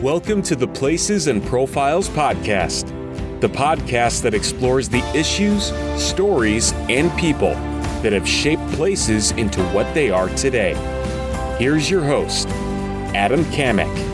Welcome to the Places and Profiles podcast, the podcast that explores the issues, stories, and people that have shaped places into what they are today. Here's your host, Adam Kamek.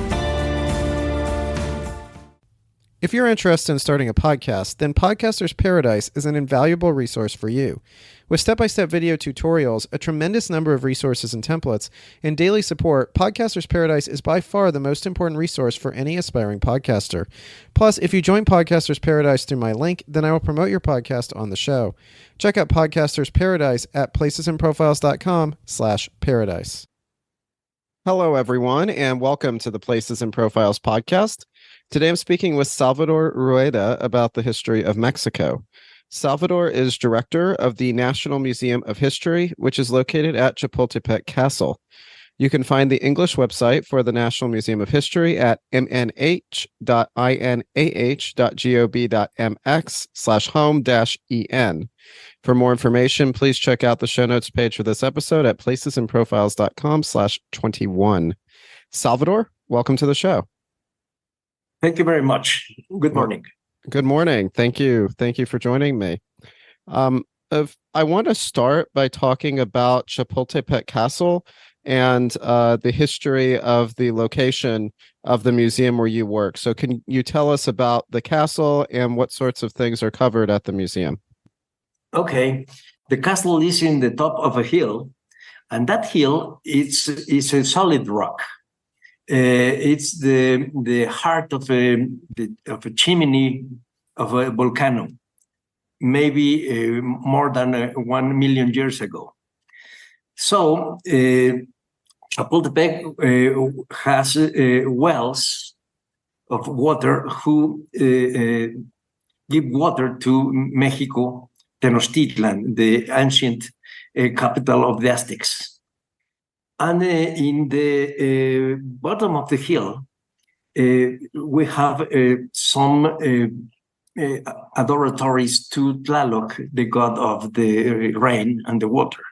If you're interested in starting a podcast, then Podcaster's Paradise is an invaluable resource for you. With step-by-step video tutorials, a tremendous number of resources and templates, and daily support, Podcaster's Paradise is by far the most important resource for any aspiring podcaster. Plus, if you join Podcaster's Paradise through my link, then I will promote your podcast on the show. Check out Podcaster's Paradise at placesandprofiles.com/paradise. Hello, everyone, and welcome to the Places and Profiles podcast. Today I'm speaking with Salvador Rueda about the history of Mexico. Salvador is director of the National Museum of History, which is located at Chapultepec Castle. You can find the English website for the National Museum of History at mnh.inah.gov.mx/home-en. For more information, please check out the show notes page for this episode at placesandprofiles.com/21. Salvador, welcome to the show. Thank you very much. Good morning. Good morning. Thank you. Thank you for joining me. I want to start by talking about Chapultepec Castle and the history of the location of the museum where you work. So can you tell us about the castle and what sorts of things are covered at the museum? Okay. The castle is in the top of a hill, and that hill is a solid rock. It's the heart of a chimney of a volcano, maybe more than 1 million years ago. So Chapultepec has wells of water who give water to Mexico, Tenochtitlan, the ancient capital of the Aztecs. And in the bottom of the hill, we have some adoratories to Tlaloc, the god of the rain and the water.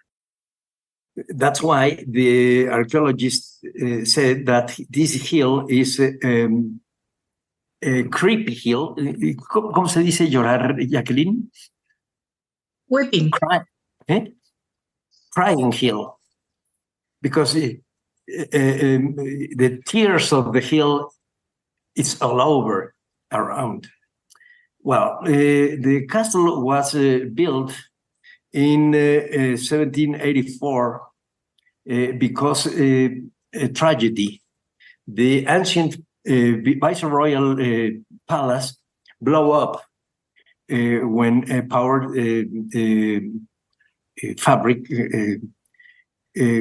That's why the archaeologists said that this hill is a creepy hill. ¿Cómo se dice llorar, Jacqueline? Weeping. Crying hill. Because the tears of the hill is all over around. Well, the castle was built in 1784 because a tragedy. The ancient viceroyal palace blew up when a powered fabric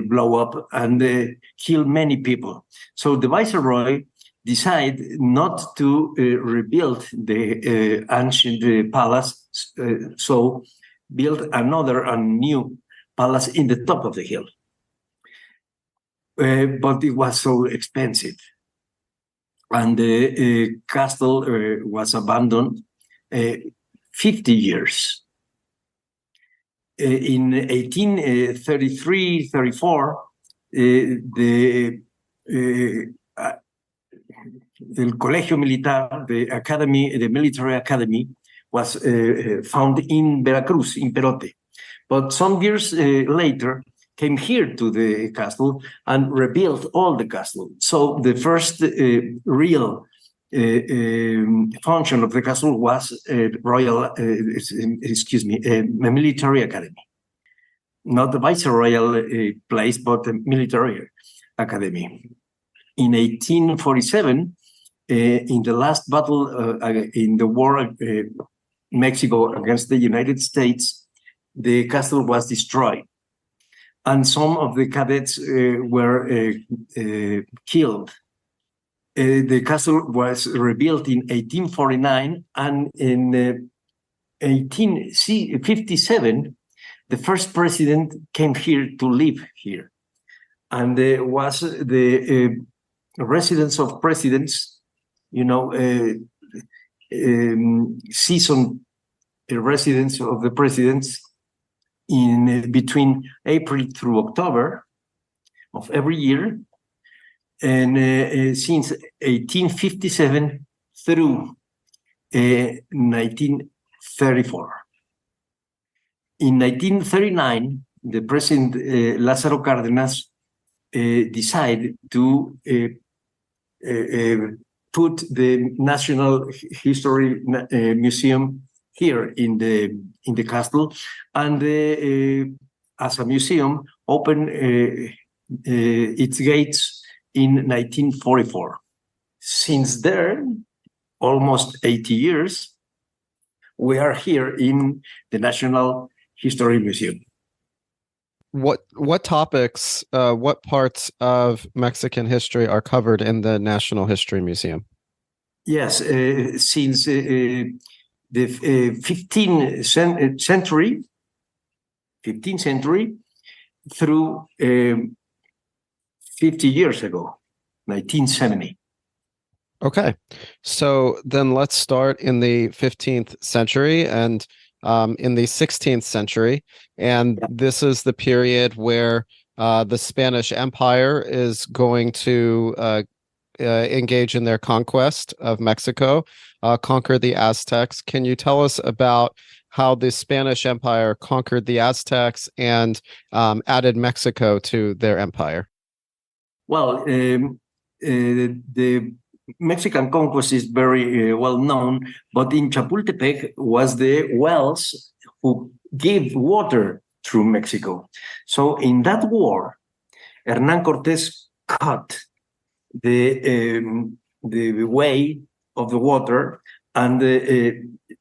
blow up and kill many people. So the viceroy decided not to rebuild the ancient palace, so built another and new palace in the top of the hill. But it was so expensive. And the castle was abandoned 50 years. In 1833-34, the Colegio Militar, the academy, the military academy, was found in Veracruz, in Perote. But some years later, came here to the castle and rebuilt all the castle. So the first real function of the castle was a military academy, not the viceroyal place, but the military academy. In 1847, in the last battle in the war Mexico against the United States, the castle was destroyed, and some of the cadets were killed. The castle was rebuilt in 1849, and in 1857, the first president came here to live here. And there was the residence of presidents, season residence of the presidents in between April through October of every year. and since 1857 through 1934. In 1939, the President Lázaro Cárdenas decided to put the National History Museum here in the castle, and as a museum, opened its gates in 1944. Since then, almost 80 years, we are here in the National History Museum. What topics, what parts of Mexican history are covered in the National History Museum? Yes, since the 15th century through 50 years ago, 1970. Okay, so then let's start in the 15th century and in the 16th century. And this is the period where the Spanish Empire is going to engage in their conquest of Mexico, conquer the Aztecs. Can you tell us about how the Spanish Empire conquered the Aztecs and added Mexico to their empire? Well, the Mexican conquest is very well known, but in Chapultepec was the wells who gave water through Mexico. So in that war, Hernán Cortés cut the way of the water, and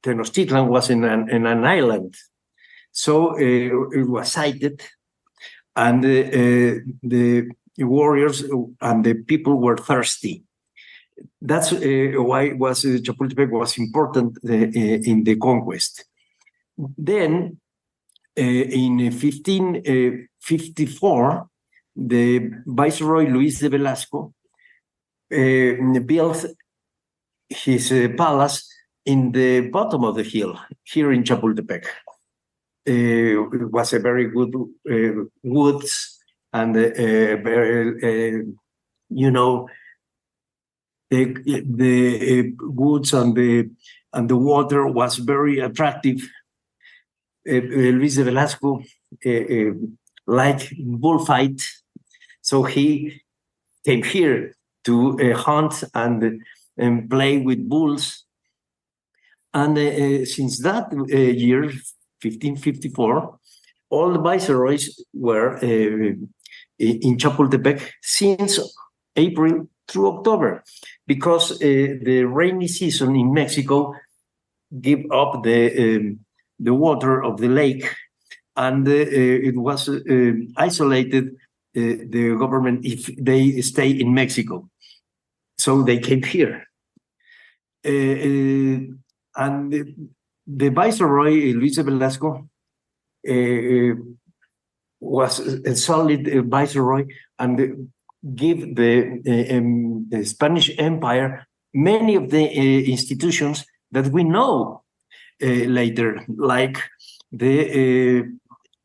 Tenochtitlan was in an island. So it was sighted, and the warriors and the people were thirsty. That's why Chapultepec was important in the conquest. Then, in 1554, the Viceroy Luis de Velasco built his palace in the bottom of the hill here in Chapultepec. It was a very good woods, and the woods and the water was very attractive. Luis de Velasco liked bullfight, so he came here to hunt and play with bulls. And since that year, 1554, all the viceroys were in Chapultepec since April through October, because the rainy season in Mexico gave up the water of the lake, and it was isolated the government if they stay in Mexico. So they came here. And the Viceroy, Luis de Velasco, was a solid Viceroy, and give the Spanish Empire many of the institutions that we know later, like the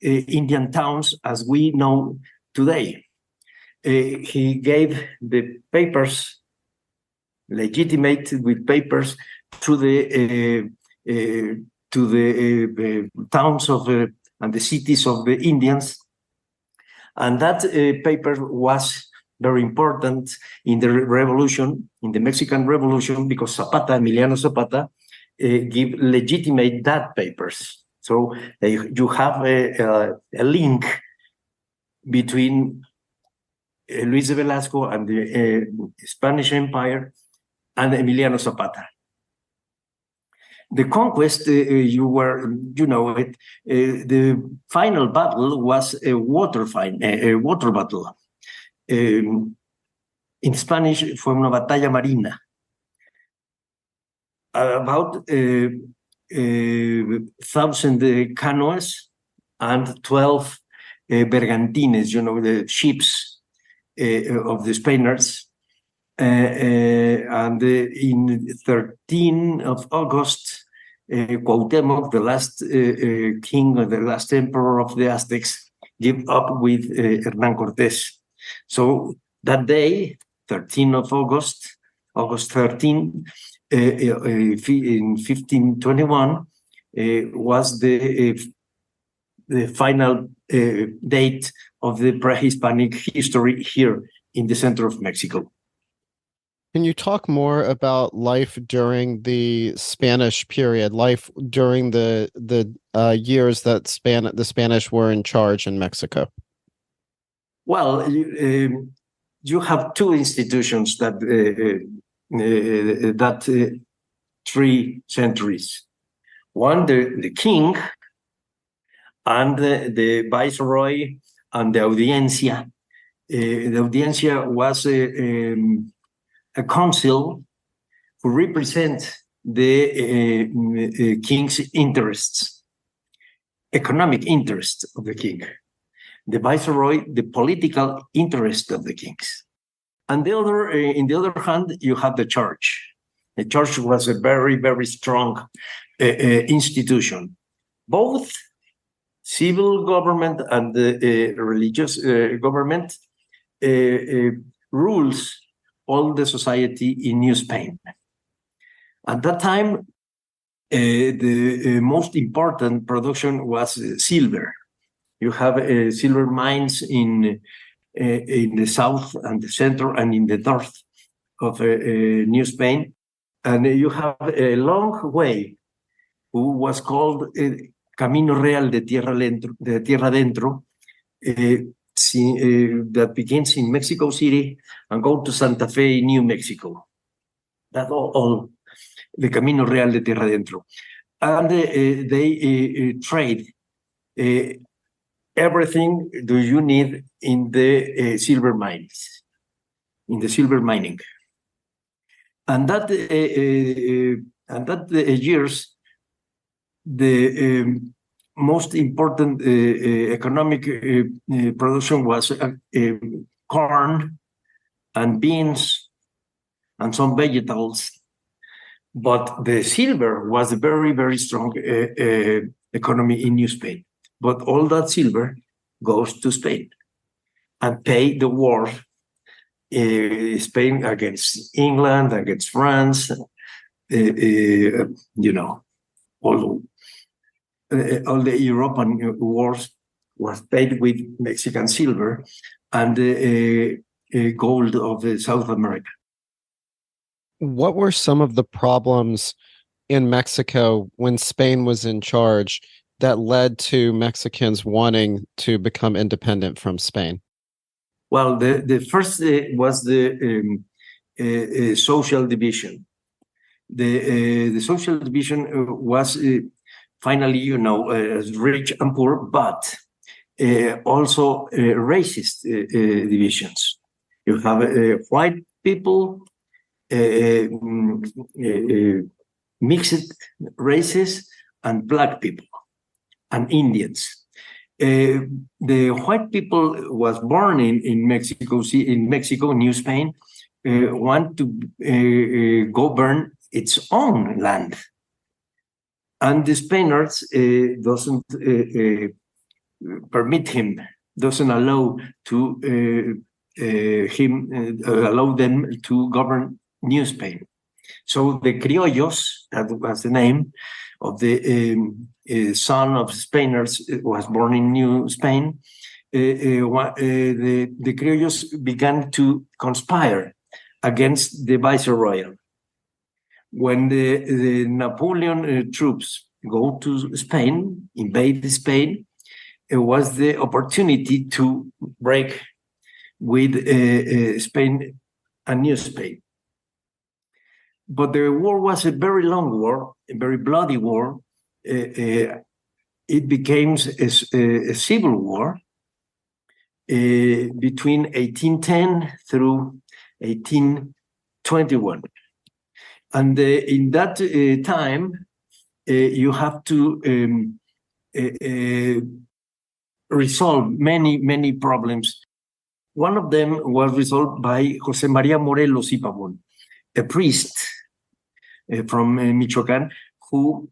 Indian towns as we know today. He gave the papers, legitimated with papers, to the towns of and the cities of the Indians, and that paper was very important in the revolution, in the Mexican Revolution, because Zapata, Emiliano Zapata, legitimate that papers. So you have a link between Luis de Velasco and the Spanish Empire and Emiliano Zapata. The conquest, you know it. The final battle was a water battle. In Spanish, fue una batalla marina. About 1,000 canoes and 12 bergantines, the ships of the Spaniards. And in 13th of August, Cuauhtemoc, the last king, or the last emperor of the Aztecs, gave up with Hernán Cortés. So that day, 13th of August 13, in 1521, was the final date of the pre-Hispanic history here in the center of Mexico. Can you talk more about life during the Spanish period, life during the years that the Spanish were in charge in Mexico? Well, you have two institutions that 3 centuries. One, the king, and the viceroy, and the audiencia. The audiencia was a council who represents the king's interests, economic interests of the king. The viceroy, the political interest of the kings. And the other, in the other hand, you have the church. The church was a very, very strong institution, both civil government and religious government rules all the society in New Spain. At that time, the most important production was silver. You have silver mines in the south and the center and in the north of New Spain. And you have a long way, who was called Camino Real de Tierra Adentro, that begins in Mexico City and go to Santa Fe, New Mexico. That's all the Camino Real de Tierra Adentro. And they trade everything do you need in the silver mines, in the silver mining. And that years, the most important economic production was corn and beans and some vegetables. But the silver was a very, very strong economy in New Spain. But all that silver goes to Spain and pay the war. Spain against England, against France, you know, all the European wars was paid with Mexican silver and gold of South America. What were some of the problems in Mexico when Spain was in charge that led to Mexicans wanting to become independent from Spain? Well, the first was the social division. The social division was finally, you know, rich and poor, but also racist divisions. You have white people, mixed races, and black people, and Indians. The white people was born in Mexico, New Spain, want to govern its own land. And the Spaniards doesn't permit him, doesn't allow to allow them to govern New Spain. So the criollos, that was the name of the son of Spaniards, was born in New Spain. The criollos began to conspire against the viceroy. When the Napoleon troops go to Spain, invade Spain, it was the opportunity to break with Spain and New Spain. But the war was a very long war, a very bloody war. It became a civil war between 1810 through 1821. And in that time, you have to resolve many problems. One of them was resolved by José María Morelos y Pavón, a priest from Michoacán, who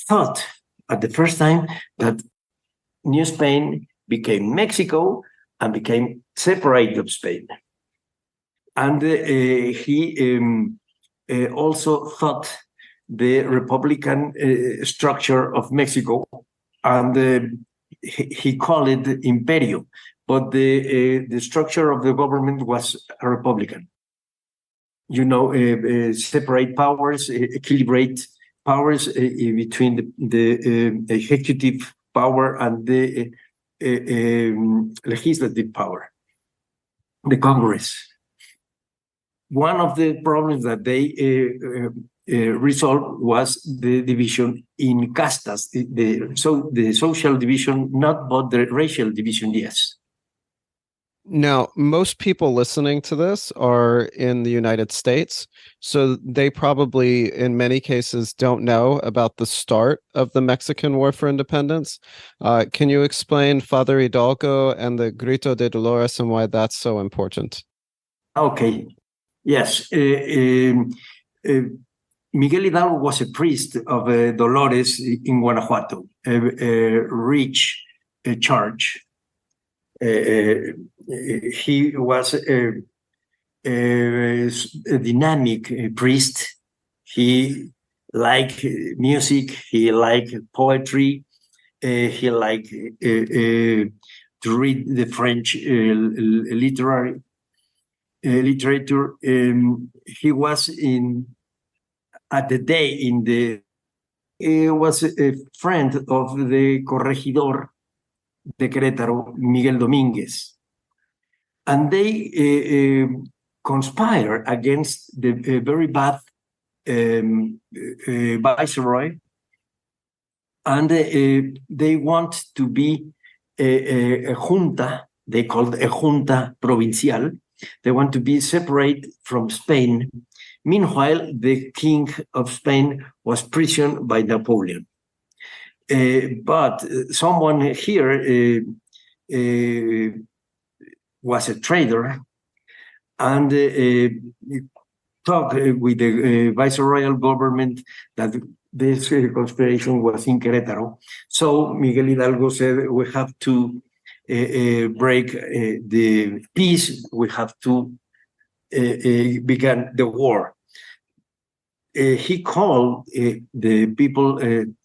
thought at the first time that New Spain became Mexico and became separate of Spain. And he also thought the Republican structure of Mexico, and he called it Imperio, but the structure of the government was a Republican. Separate powers, equilibrate powers between the executive power and the legislative power, the Congress. One of the problems that they resolved was the division in castas, so the social division, not but the racial division, yes. Now, most people listening to this are in the United States, so they probably, in many cases, don't know about the start of the Mexican War for Independence. Can you explain Father Hidalgo and the Grito de Dolores and why that's so important? Okay, yes. Miguel Hidalgo was a priest of Dolores in Guanajuato, a rich church. He was a dynamic priest. He liked music. He liked poetry. He liked to read the French literature. He was he was a friend of the corregidor de Querétaro, Miguel Domínguez. And they conspire against the very bad viceroy, and they want to be a junta. They called a junta provincial. They want to be separate from Spain. Meanwhile, the king of Spain was prisoned by Napoleon. But someone here was a traitor and talked with the viceroyal government that this conspiration was in Querétaro. So Miguel Hidalgo said, we have to break the peace, we have to begin the war. He called the people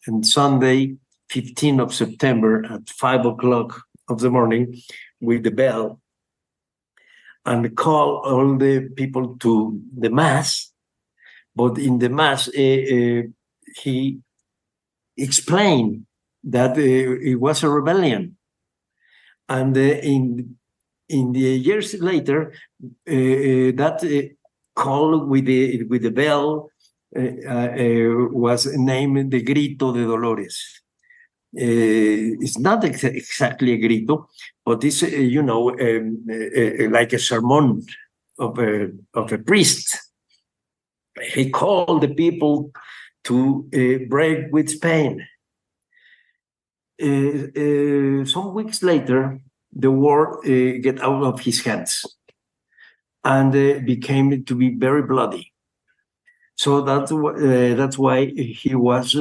on Sunday, 15th of September at 5 o'clock of the morning with the bell, and called all the people to the mass. But in the mass, he explained that it was a rebellion. And in the years later, that call with the bell was named the Grito de Dolores. It's not exactly a grito, but it's like a sermon of a priest. He called the people to break with Spain. Some weeks later, the war get out of his hands and became to be very bloody. So that's why he was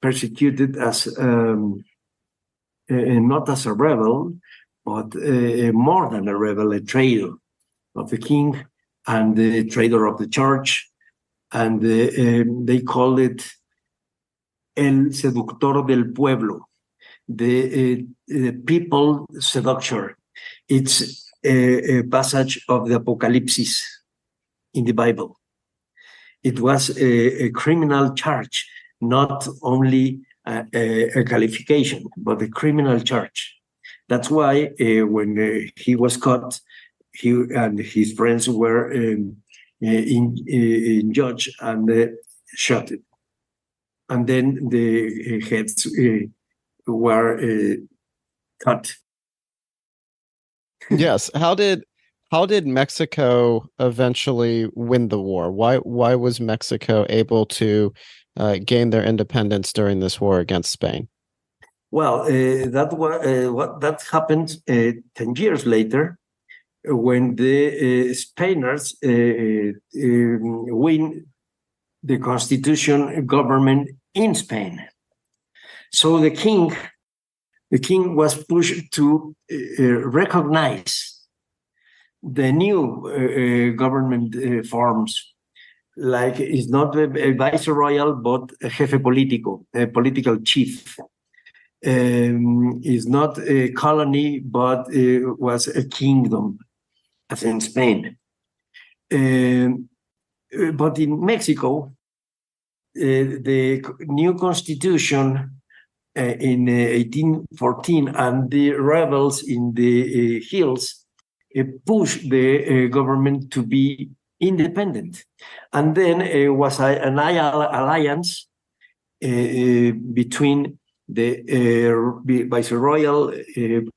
persecuted as not as a rebel, but more than a rebel, a traitor of the king and the traitor of the church. And they call it El Seductor del Pueblo, the people seductor. It's a passage of the Apocalypse in the Bible. It was a criminal charge, not only a qualification, but a criminal charge. That's why when he was caught, he and his friends were in judge and shot it. And then the heads were cut. Yes. How did Mexico eventually win the war? Why was Mexico able to gain their independence during this war against Spain? Well, that happened 10 years later, when the Spaniards win the constitution government in Spain. So the king was pushed to recognize the new government forms, like it's not a viceroyal, but a jefe político, a political chief. Is not a colony, but was a kingdom, as in Spain. But in Mexico, the new constitution in 1814 and the rebels in the hills pushed the government to be independent. And then was an alliance between the viceroyal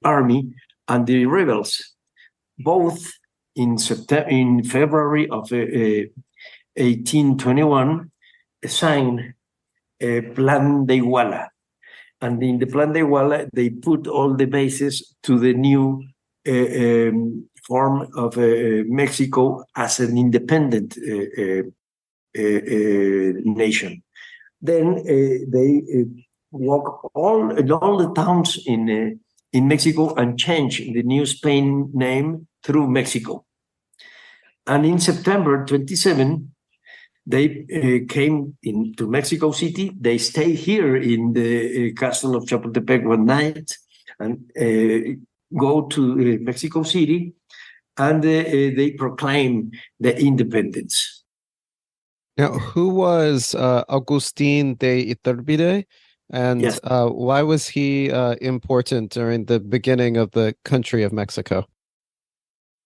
army and the rebels, both in February of 1821, signed a Plan de Iguala. And in the Plan de Iguala, they put all the bases to the new form of Mexico as an independent nation. Then they walk all the towns in Mexico and change the New Spain name through Mexico. And in September 27, they came into Mexico City. They stayed here in the castle of Chapultepec one night and go to Mexico City, and they proclaim the independence. Now, who was Agustín de Iturbide, and Yes. Why was he important during the beginning of the country of Mexico?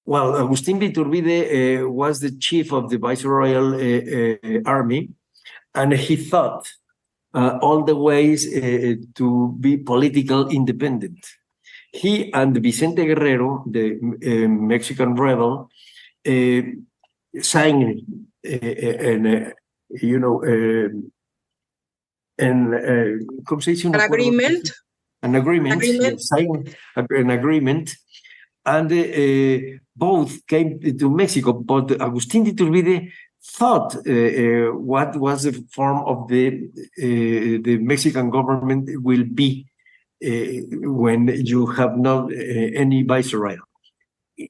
Well, Agustín de Iturbide was the chief of the viceroyal army, and he thought all the ways to be political independent. He and Vicente Guerrero, the Mexican rebel, signed an agreement. An agreement. Agreement. Signed an agreement. And both came to Mexico, but Agustín de Iturbide thought what was the form of the Mexican government will be when you have not any viceroy.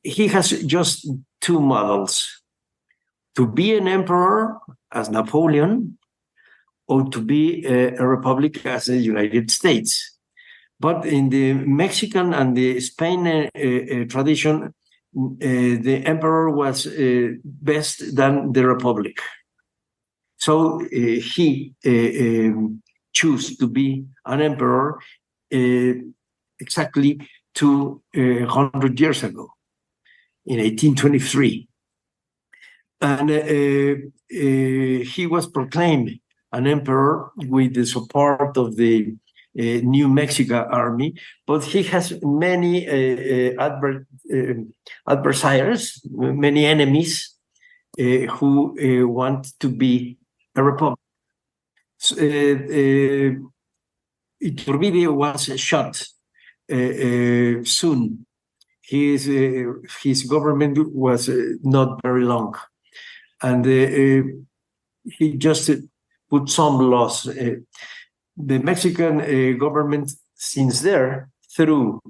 He has just two models: to be an emperor as Napoleon, or to be a republic as the United States. But in the Mexican and the Spain tradition, the emperor was best than the republic. So he chose to be an emperor exactly 200 years ago, in 1823. And he was proclaimed an emperor with the support of the New Mexico army, but he has many adversaries, many enemies who want to be a republic. Iturbide was shot soon. His government was not very long, and he just put some laws. The Mexican government, since there, through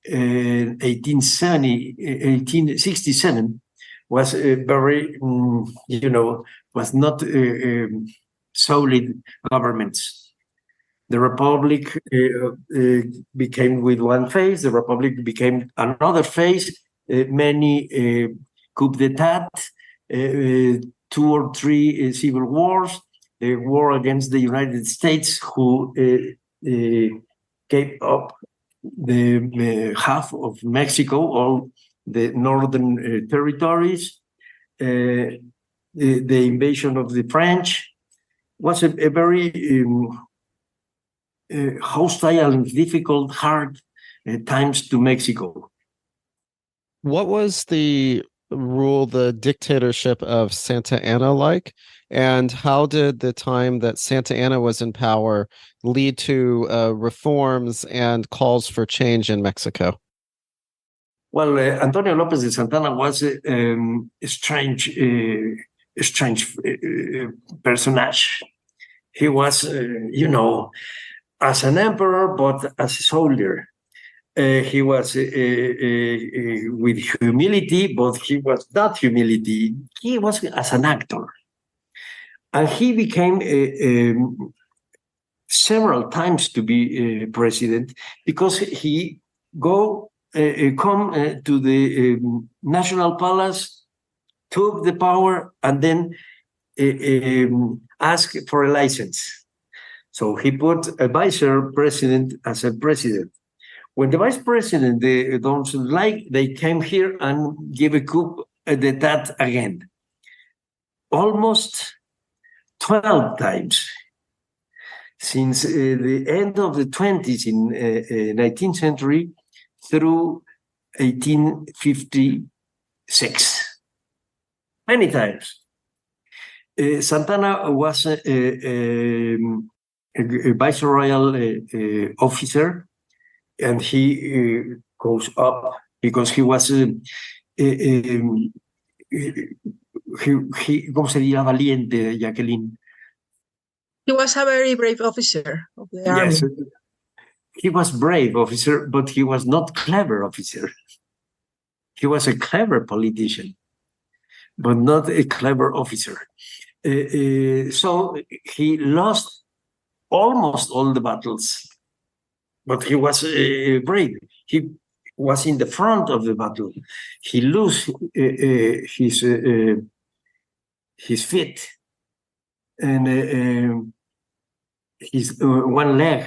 1867, was very, was not solid governments. The Republic became with one phase, the Republic became another phase, many coup d'etat, 2 or 3 civil wars, a war against the United States, who gave up the half of Mexico, all the northern territories. The invasion of the French was a very hostile and difficult, hard times to Mexico. What was the dictatorship of Santa Anna like? And how did the time that Santa Anna was in power lead to reforms and calls for change in Mexico? Well, Antonio López de Santana was a strange personage. He was, as an emperor, but as a soldier. He was with humility, but he was not humility. He was as an actor. And he became several times to be president because he come to the National Palace, took the power, and then asked for a license. So he put a vice president as a president. When the vice president they don't like, they came here and give a coup d'etat again. Almost 12 times. Since the end of the 20s in 19th century through 1856. Many times. Santana was a viceroyal officer, and he goes up because he was ¿cómo se diría valiente, Jacqueline? He was a very brave officer of the army. Yes, he was brave officer, but he was not clever officer. He was a clever politician, but not a clever officer. So he lost almost all the battles, but he was brave. He was in the front of the battle. He lost his feet, and his one leg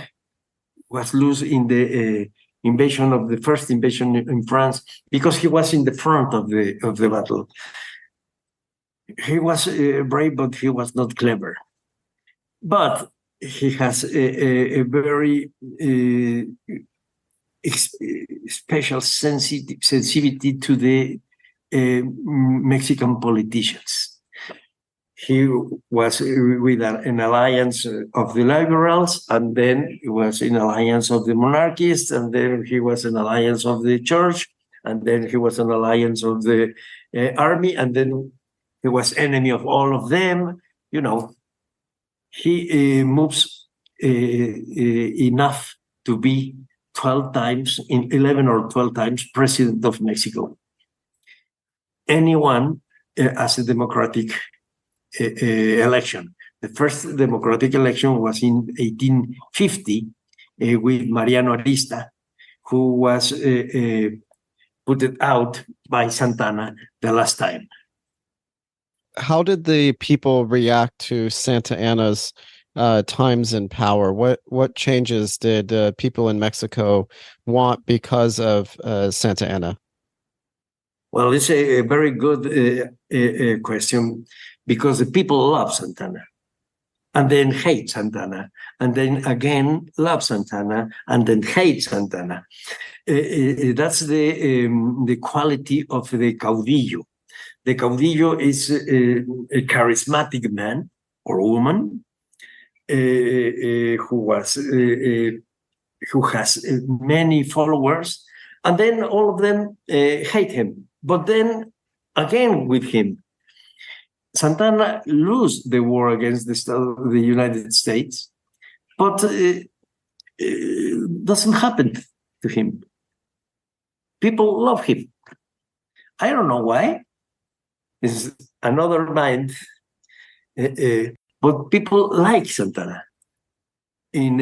was loose in the invasion of the first invasion in France because he was in the front of the battle. He was brave, but he was not clever. But he has a very special sensitivity to the Mexican politicians. He was with an alliance of the liberals, and then he was in alliance of the monarchists, and then he was an alliance of the church, and then he was an alliance of the army, and then he was enemy of all of them. You know, he moves enough to be 12 times, in 11 or 12 times, president of Mexico. Anyone as a democratic election. The first democratic election was in 1850 with Mariano Arista, who was put out by Santana the last time. How did the people react to Santa Anna's times in power? What changes did people in Mexico want because of Santa Anna? Well, it's a very good question, because the people love Santana, and then hate Santana, and then again love Santana, and then hate Santana. That's the quality of the caudillo. The caudillo is a charismatic man or woman who has many followers, and then all of them hate him. But then again with him, Santana lose the war against the United States, but doesn't happen to him. People love him. I don't know why. It's another mind, but people like Santana. In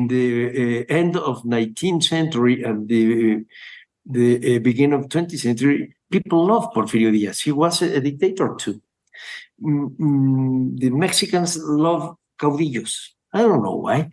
the end of 19th century and the beginning of 20th century, people love Porfirio Diaz. He was a dictator too. The Mexicans love caudillos. I don't know why.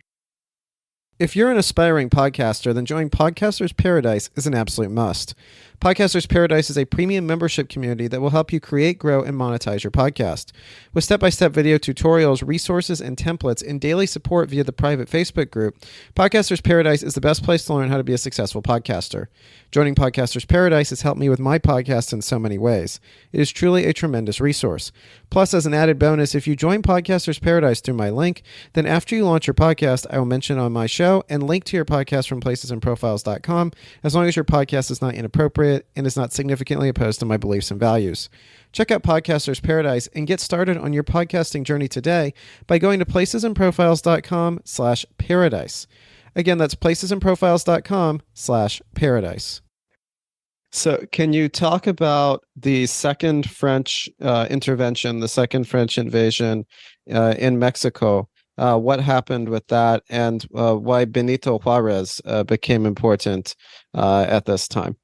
If you're an aspiring podcaster, then joining Podcasters Paradise is an absolute must. Podcasters Paradise is a premium membership community that will help you create, grow, and monetize your podcast. With step-by-step video tutorials, resources, and templates, and daily support via the private Facebook group, Podcasters Paradise is the best place to learn how to be a successful podcaster. Joining Podcasters Paradise has helped me with my podcast in so many ways. It is truly a tremendous resource. Plus, as an added bonus, if you join Podcasters Paradise through my link, then after you launch your podcast, I will mention on my show and link to your podcast from placesandprofiles.com, as long as your podcast is not inappropriate and is not significantly opposed to my beliefs and values. Check out Podcasters Paradise and get started on your podcasting journey today by going to placesandprofiles.com/paradise. Again, that's placesandprofiles.com/paradise. So can you talk about the second French intervention, the second French invasion in Mexico? What happened with that, and why Benito Juarez became important at this time?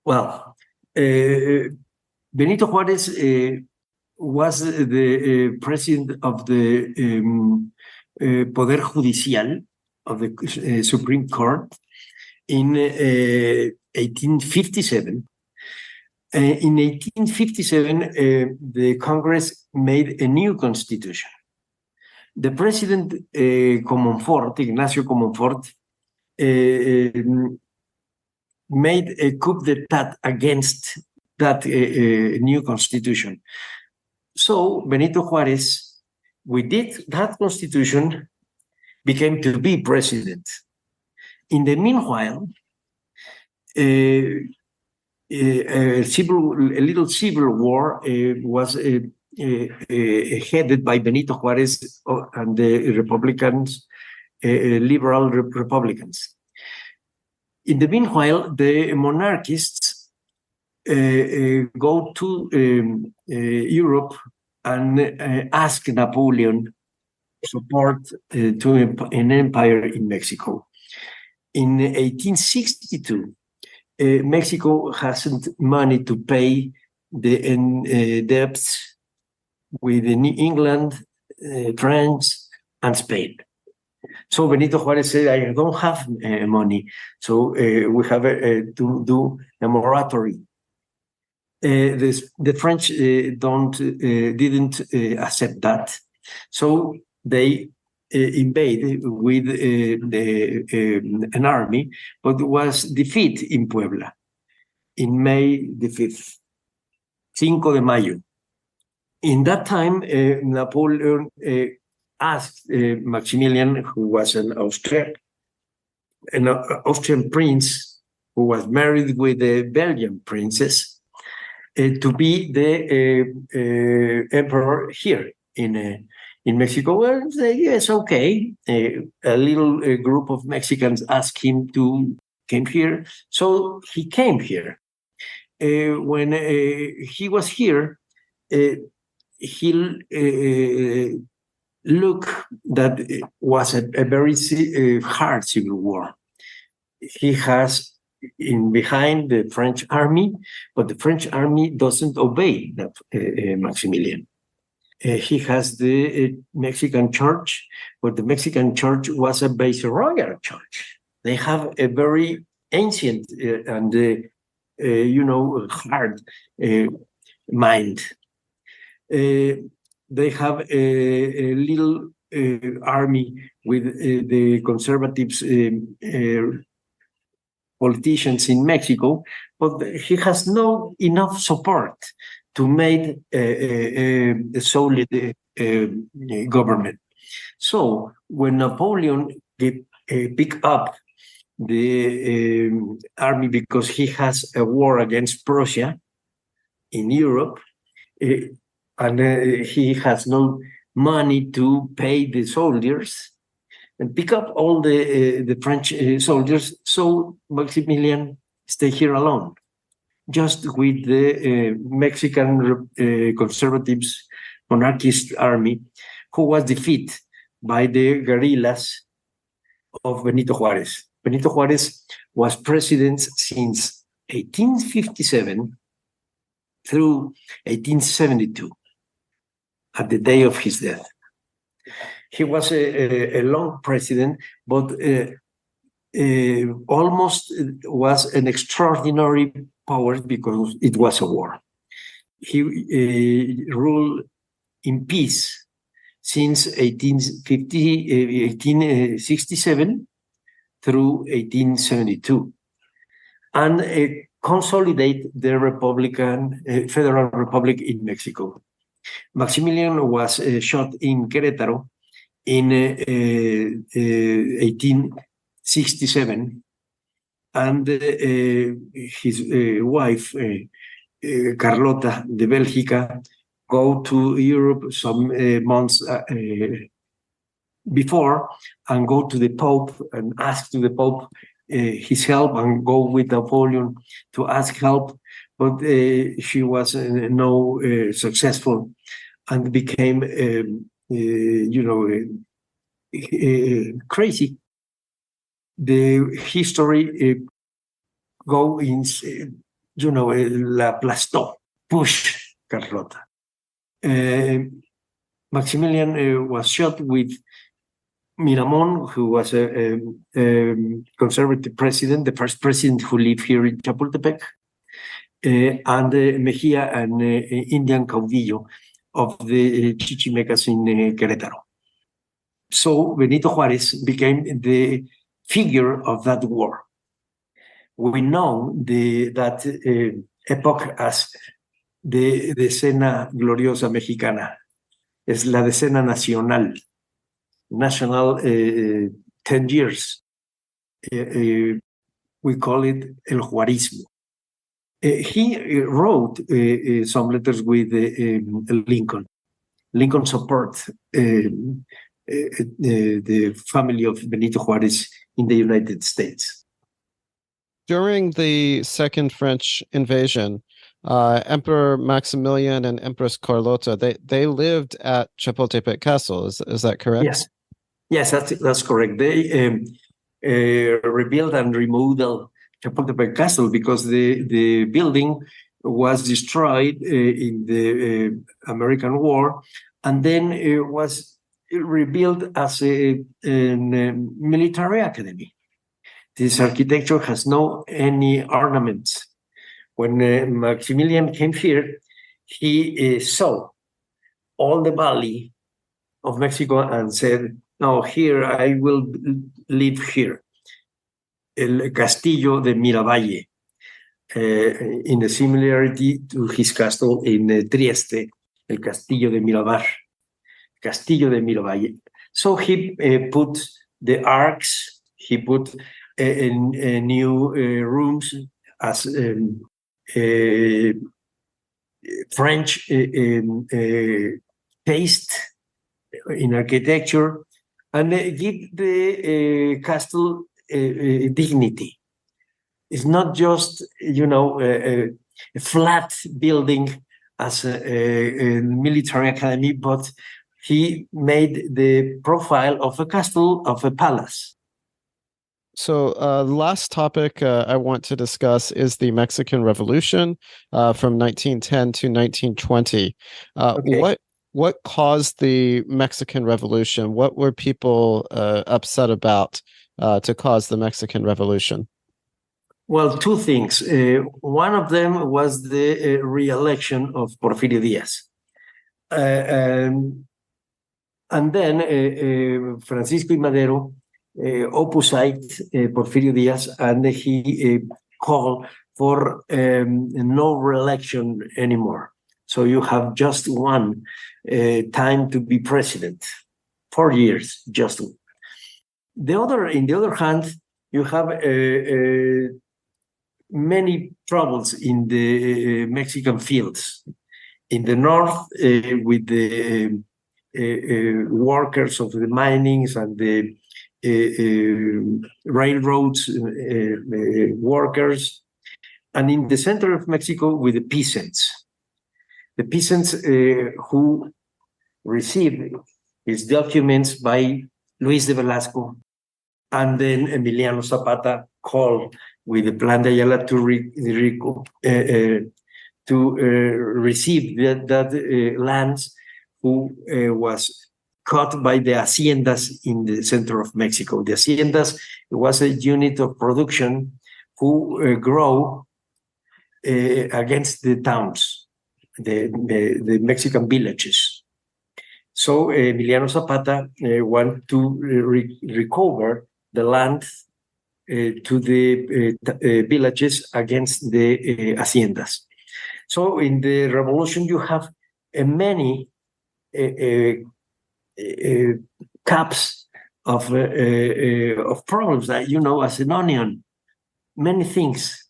Well, Benito Juarez was the president of the Poder Judicial of the Supreme Court in 1857. In 1857, the Congress made a new constitution. The president, Ignacio Comonfort, made a coup d'etat against that new constitution. So Benito Juarez, with that constitution, became to be president. In the meanwhile, a little civil war was headed by Benito Juarez and the Republicans, liberal Republicans. In the meanwhile, the monarchists go to Europe and ask Napoleon support to an empire in Mexico. In 1862, Mexico hasn't money to pay the debts with England, France, and Spain. So Benito Juarez said, I don't have money, so we have to do a moratorium. The French didn't accept that, so they invaded with an army, but was defeated in Puebla in May the 5th, 5 de Mayo. In that time, Napoleon asked Maximilian, who was an Austrian prince who was married with a Belgian princess, to be the emperor here in Mexico. Well, yes, okay. A little group of Mexicans asked him to come here, so he came here. When he was here, he looked that it was a very hard civil war. He has behind the French army, but the French army doesn't obey Maximilian. He has the Mexican church, but the Mexican church was a viceroyal church. They have a very ancient and hard mind. They have a little army with the conservatives politicians in Mexico, but he has no enough support to make a solid government. So when Napoleon picked up the army because he has a war against Prussia in Europe, and he has no money to pay the soldiers, and pick up all the French soldiers, so Maximilian stay here alone, just with the Mexican conservatives monarchist army, who was defeated by the guerrillas of Benito Juarez. Benito Juarez was president since 1857 through 1872, at the day of his death. He was a long president, but almost was an extraordinary power because it was a war. He ruled in peace since 1867 through 1872, and consolidate the Federal Republic in Mexico. Maximilian was shot in Querétaro in 1867, and his wife, Carlotta de Bélgica, go to Europe some months before and go to the Pope and ask to the Pope his help, and go with Napoleon to ask help, but she was no successful, and became crazy. The history go in, la aplastó, push Carlota. Maximilian was shot with Miramon, who was a conservative president, the first president who lived here in Chapultepec, and Mejia, an Indian caudillo of the Chichimecas in Querétaro. So Benito Juarez became the figure of that war. We know that epoch as the decena gloriosa mexicana. Es la decena nacional. National 10 years. We call it el Juarismo. He wrote some letters with Lincoln. Lincoln support the family of Benito Juarez in the United States. During the Second French invasion, Emperor Maximilian and Empress Carlotta, they lived at Chapultepec Castle. Is that correct? Yes, that's correct. They rebuilt and remodeled Chapultepec Castle because the building was destroyed in the American War, and then it was rebuilt as a military academy. This architecture has no any ornaments. When Maximilian came here, he saw all the valley of Mexico and said, "No, here I will live here." El Castillo de Miravalle, in a similarity to his castle in Trieste, el Castillo de Mirabar, Castillo de Miravalle. So he put the arcs, he put new rooms as French taste in architecture, and give the castle dignity. It's not just a flat building as a military academy, but he made the profile of a castle, of a palace. So the last topic I want to discuss is the Mexican Revolution from 1910 to 1920. Okay. What caused the Mexican Revolution? What were people upset about to cause the Mexican Revolution? Well, two things. One of them was the re-election of Porfirio Diaz. And then Francisco I. Madero opposite Porfirio Diaz, and he called for no re-election anymore. So you have just one time to be president, 4 years, just. On the other hand, you have many troubles in the Mexican fields. In the north, with the workers of the minings and the railroads workers, and in the center of Mexico with the peasants. The peasants who received his documents by Luis de Velasco, and then Emiliano Zapata called with the Plan de Ayala to receive that lands, who was caught by the haciendas in the center of Mexico. The haciendas was a unit of production who grow against the towns, the Mexican villages. So Emiliano Zapata wanted to recover the land to the villages against the haciendas. So in the revolution, you have many caps of problems that, as an onion, many things.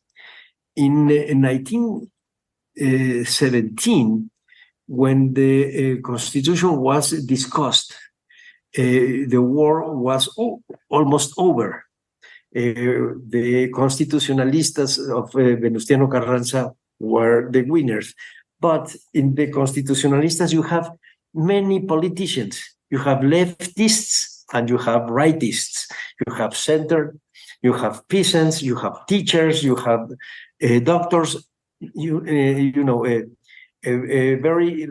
In 1917, when the Constitution was discussed, the war was almost over. The constitucionalistas of Venustiano Carranza were the winners. But in the constitucionalistas, you have many politicians. You have leftists and you have rightists. You have center, you have peasants, you have teachers, you have doctors, a very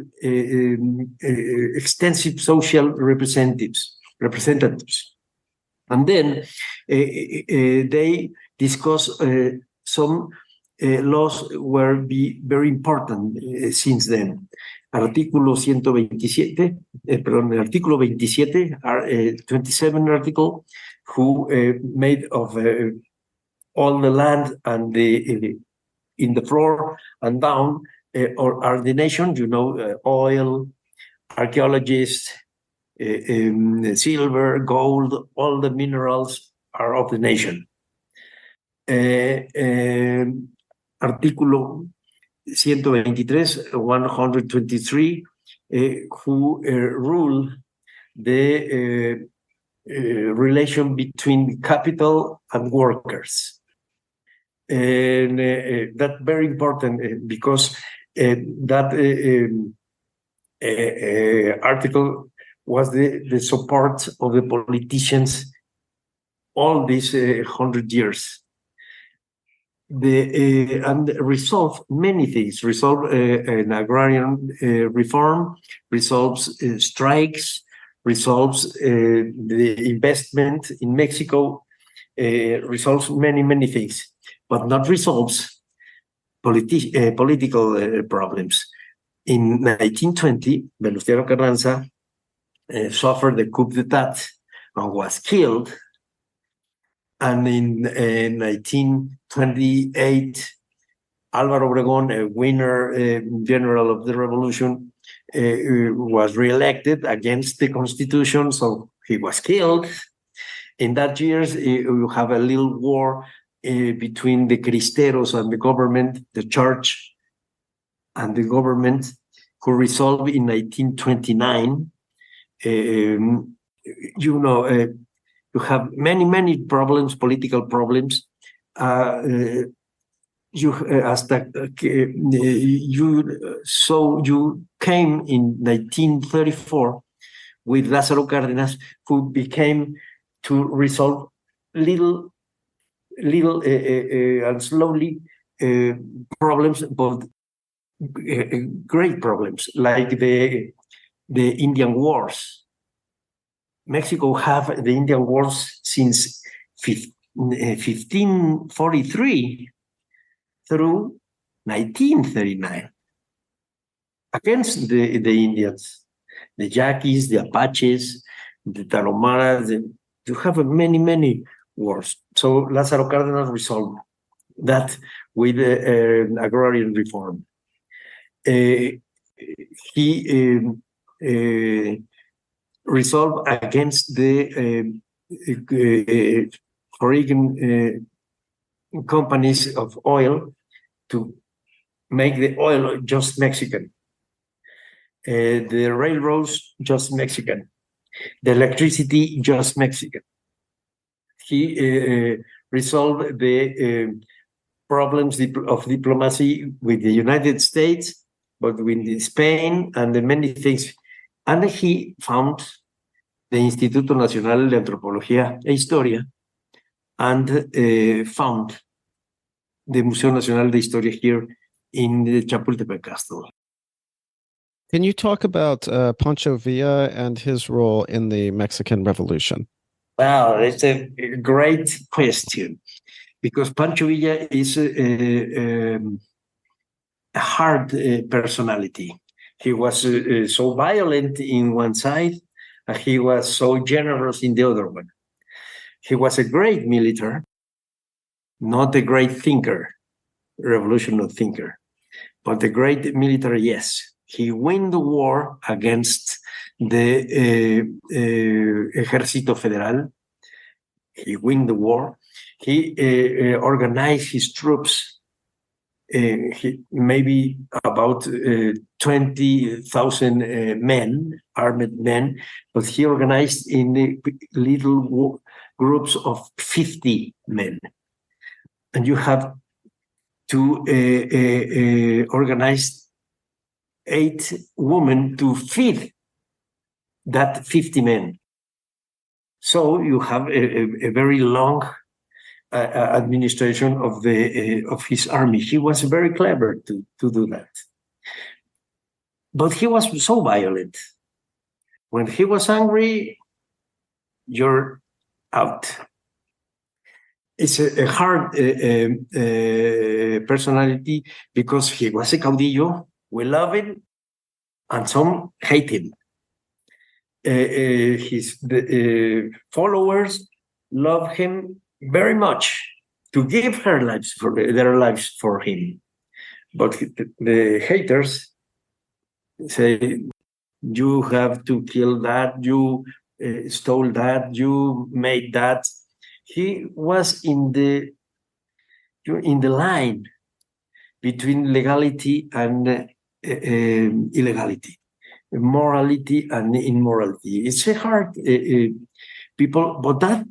extensive social representatives. And then they discuss some laws were very important since then. Artículo 127, el artículo 27, 27 article, who made of all the land and in the floor and down, or are the nation, oil, archaeologists, silver, gold, all the minerals are of the nation. Artículo 123, 123, who rule the relation between capital and workers. And that's very important because that article was the support of the politicians all these 100 years. And resolve many things, resolve an agrarian reform, resolves strikes, resolves the investment in Mexico, resolves many things, but not resolves political problems. In 1920, Venustiano Carranza suffered the coup d'etat and was killed. And in 1928, Álvaro Obregón, a winner general of the revolution, was re-elected against the constitution, so he was killed. In that years, you have a little war between the cristeros and the government, the church and the government, who resolved in 1929. You have many problems, political problems. You came in 1934 with Lázaro Cárdenas, who became to resolve little and slowly problems, but great problems, like the Indian Wars. Mexico have the Indian Wars since 1543 through 1939 against the Indians, the Yaquis, the Apaches, the Tarahumaras. You have many wars. So Lázaro Cárdenas resolved that with agrarian reform. He resolved against the foreign companies of oil to make the oil just Mexican, the railroads just Mexican, the electricity just Mexican. He resolved the problems of diplomacy with the United States, but with Spain and the many things. And he found the Instituto Nacional de Antropología e Historia and found the Museo Nacional de Historia here in the Chapultepec Castle. Can you talk about Pancho Villa and his role in the Mexican Revolution? Wow, it's a great question, because Pancho Villa is a hard personality. He was so violent in one side, and he was so generous in the other one. He was a great military, not a great thinker, revolutionary thinker, but a great military, yes. He won the war against the Ejército Federal. He won the war. He organized his troops, maybe about 20,000 men, armed men, but he organized in little groups of 50 men. And you have to organize 8 women to feed that 50 men. So you have a very long administration of his army. He was very clever to do that. But he was so violent. When he was angry, you're out. It's a hard personality because he was a caudillo. We love him, and some hate him. His followers love him very much to give their lives for him. But the haters say, you have to kill that, you stole that, you made that. He was in the line between legality and illegality, morality and immorality. It's a hard people, but that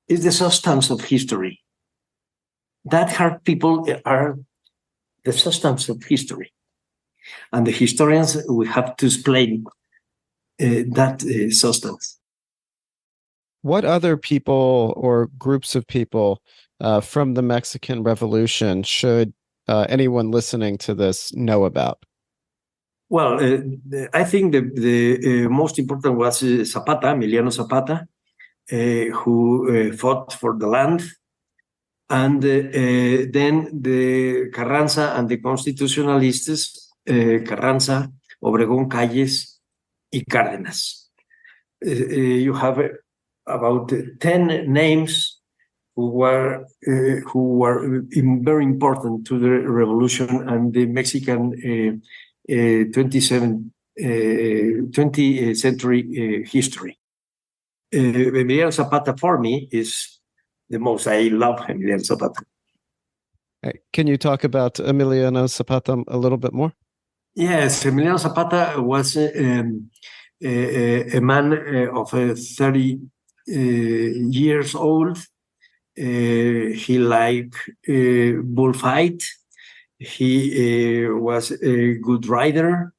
is the substance of history. That hard people are the substance of history. And the historians will have to explain that substance. What other people or groups of people from the Mexican Revolution should anyone listening to this know about? Well, I think the most important was Zapata, Emiliano Zapata, who fought for the land. And then the Carranza and the Constitucionalistas, Carranza, Obregón, Calles, y Cárdenas. You have about 10 names who were very important to the revolution and the Mexican 20th century history. Emiliano Zapata for me is the most. I love Emiliano Zapata. Can you talk about Emiliano Zapata a little bit more? Yes, Emiliano Zapata was a man of 30 years old. He liked bullfight. He was a good rider,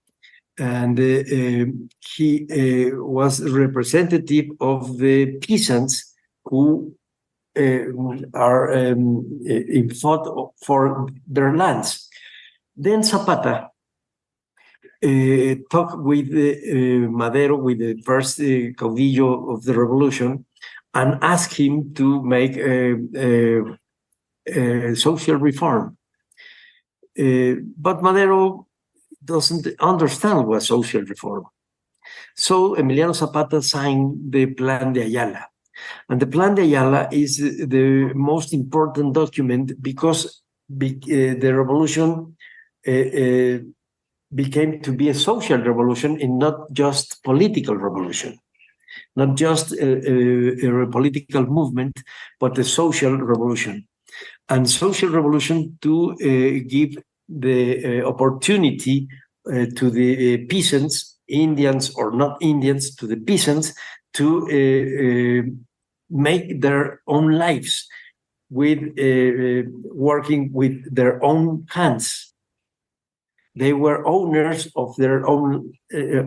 and he was representative of the peasants who are in fought for their lands. Then Zapata talked with Madero, with the first caudillo of the revolution, and asked him to make a social reform. But Madero doesn't understand what social reform. So Emiliano Zapata signed the Plan de Ayala. And the Plan de Ayala is the most important document because the revolution became to be a social revolution and not just political revolution, not just a political movement, but a social revolution. And social revolution to give the opportunity to the peasants, Indians or not Indians, to the peasants to make their own lives with working with their own hands. They were owners of their own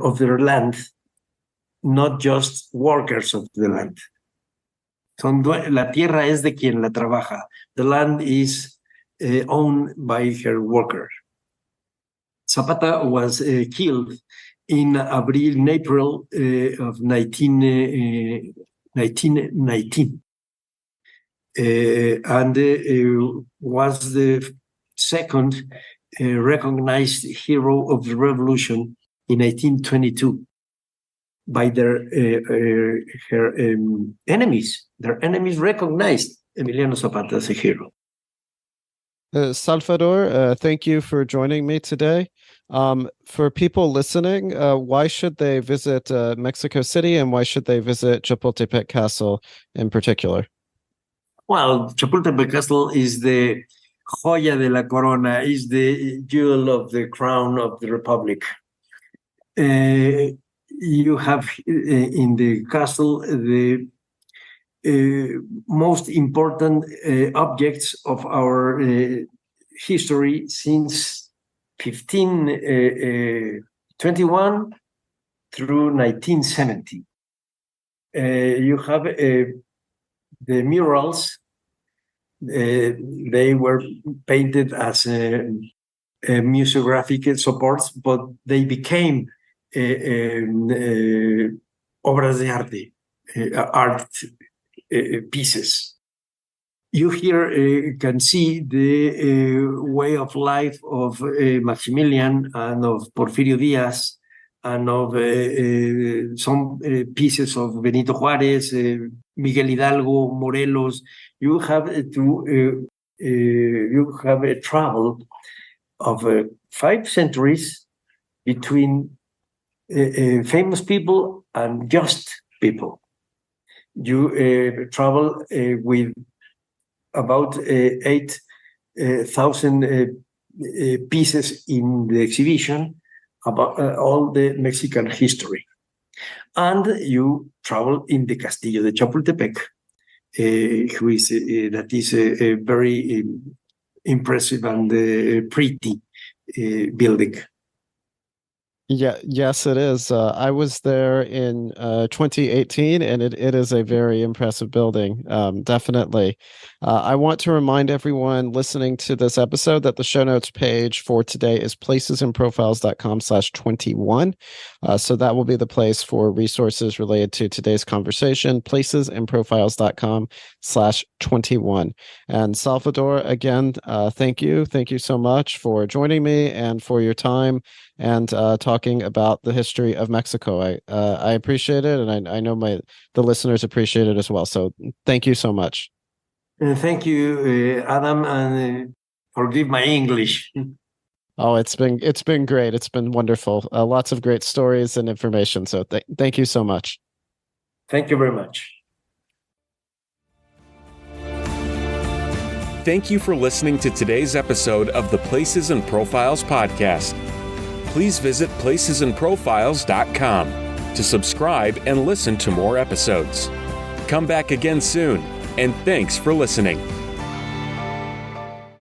of their land, not just workers of the land. La tierra es de quien la trabaja. The land is owned by her worker. Zapata was killed in April of 1919, and was the second recognized hero of the revolution in 1922 by their enemies. Their enemies recognized Emiliano Zapata as a hero. Salvador, thank you for joining me today. For people listening, why should they visit Mexico City, and why should they visit Chapultepec Castle in particular? Well, Chapultepec Castle is the joya de la corona, is the jewel of the crown of the Republic. You have in the castle the most important objects of our history since 1521 through 1970. You have the murals. They were painted as museographic supports, but they became obras de arte, art pieces. You here can see the way of life of Maximilian and of Porfirio Diaz, and of some pieces of Benito Juarez, Miguel Hidalgo, Morelos. You have a travel of 5 centuries between famous people and just people. You travel with about 8,000 pieces in the exhibition about all the Mexican history. And you travel in the Castillo de Chapultepec, that is a very impressive and pretty building. Yeah, yes, it is. I was there in 2018, and it is a very impressive building. Definitely. I want to remind everyone listening to this episode that the show notes page for today is placesandprofiles.com/21. So that will be the place for resources related to today's conversation, placesandprofiles.com/21. And Salvador, again, thank you. Thank you so much for joining me and for your time and talking about the history of Mexico. I appreciate it, and I know the listeners appreciate it as well. So thank you so much. Thank you, Adam, and forgive my English. Oh, it's been great. It's been wonderful. Lots of great stories and information. So thank you so much. Thank you very much. Thank you for listening to today's episode of the Places and Profiles podcast. Please visit placesandprofiles.com to subscribe and listen to more episodes. Come back again soon, and thanks for listening.